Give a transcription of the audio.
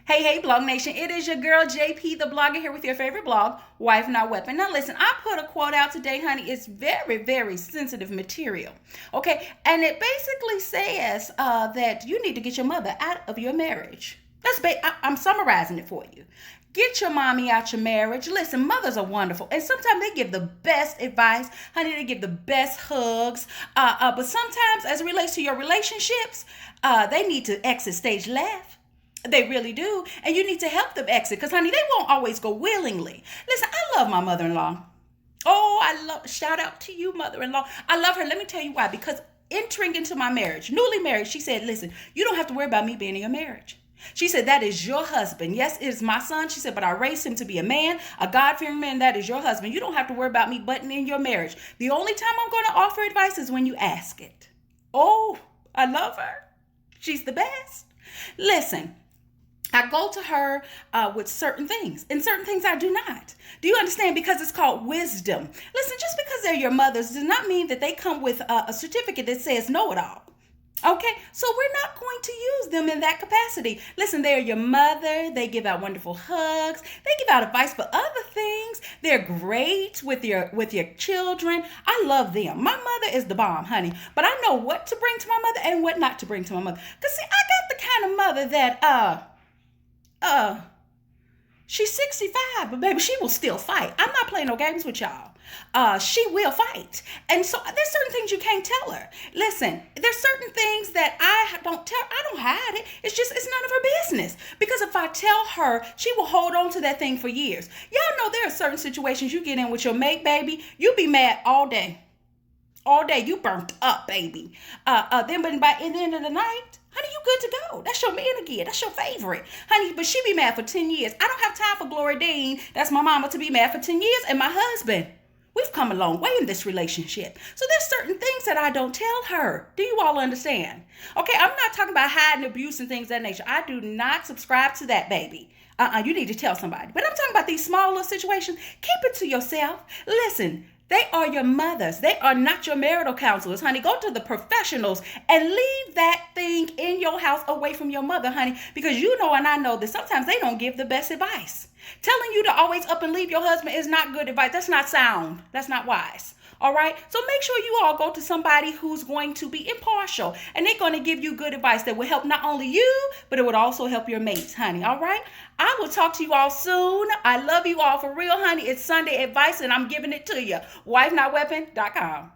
Hey, Blog Nation, it is your girl JP the blogger here with your favorite blog, Wife Not Weapon. Now listen, I put a quote out today, honey. It's very, very sensitive material, okay? And it basically says that you need to get your mother out of your marriage. I'm summarizing it for you. Get your mommy out your marriage. Listen, mothers are wonderful. And sometimes they give the best advice. Honey, they give the best hugs. But sometimes as it relates to your relationships, they need to exit stage left. They really do. And you need to help them exit because, honey, they won't always go willingly. Listen, I love my mother-in-law. Oh, shout out to you, mother-in-law. I love her. Let me tell you why. Because entering into my marriage, newly married, she said, listen, you don't have to worry about me being in your marriage. She said, that is your husband. Yes, it is my son. She said, but I raised him to be a man, a God-fearing man. That is your husband. You don't have to worry about me butting in your marriage. The only time I'm going to offer advice is when you ask it. Oh, I love her. She's the best. Listen, I go to her with certain things, and certain things I do not. Do you understand? Because it's called wisdom. Listen, just because they're your mothers does not mean that they come with a certificate that says know-it-all. Okay, so we're not going to use them in that capacity. Listen, they're your mother. They give out wonderful hugs. They give out advice for other things. They're great with your children. I love them. My mother is the bomb, honey. But I know what to bring to my mother and what not to bring to my mother. Because see, I got the kind of mother that she's 65, but baby, she will still fight. I'm not playing no games with y'all. She will fight. And so there's certain things you can't tell her. Listen, there's certain things that I don't hide it. It's none of her business. Because if I tell her, she will hold on to that thing for years. Y'all know there are certain situations you get in with your mate, baby. You be mad all day. All day. You burnt up, baby. Then by the end of the night, honey, you good to go. That's your man again. That's your favorite. Honey, but she be mad for 10 years. I don't have time for Gloria Dean, that's my mama, to be mad for 10 years. And my husband, we've come a long way in this relationship. So there's certain things that I don't tell her. Do you all understand? Okay, I'm not talking about hiding abuse and things of that nature. I do not subscribe to that, baby. You need to tell somebody. But I'm talking about these small little situations. Keep it to yourself. Listen, they are your mothers. They are not your marital counselors, honey. Go to the professionals and leave that thing in your house away from your mother, honey, because you know and I know that sometimes they don't give the best advice. Telling you to always up and leave your husband is not good advice. That's not sound. That's not wise. All right. So make sure you all go to somebody who's going to be impartial and they're going to give you good advice that will help not only you, but it would also help your mates, honey. All right. I will talk to you all soon. I love you all for real, honey. It's Sunday advice and I'm giving it to you. wifenotweapon.com.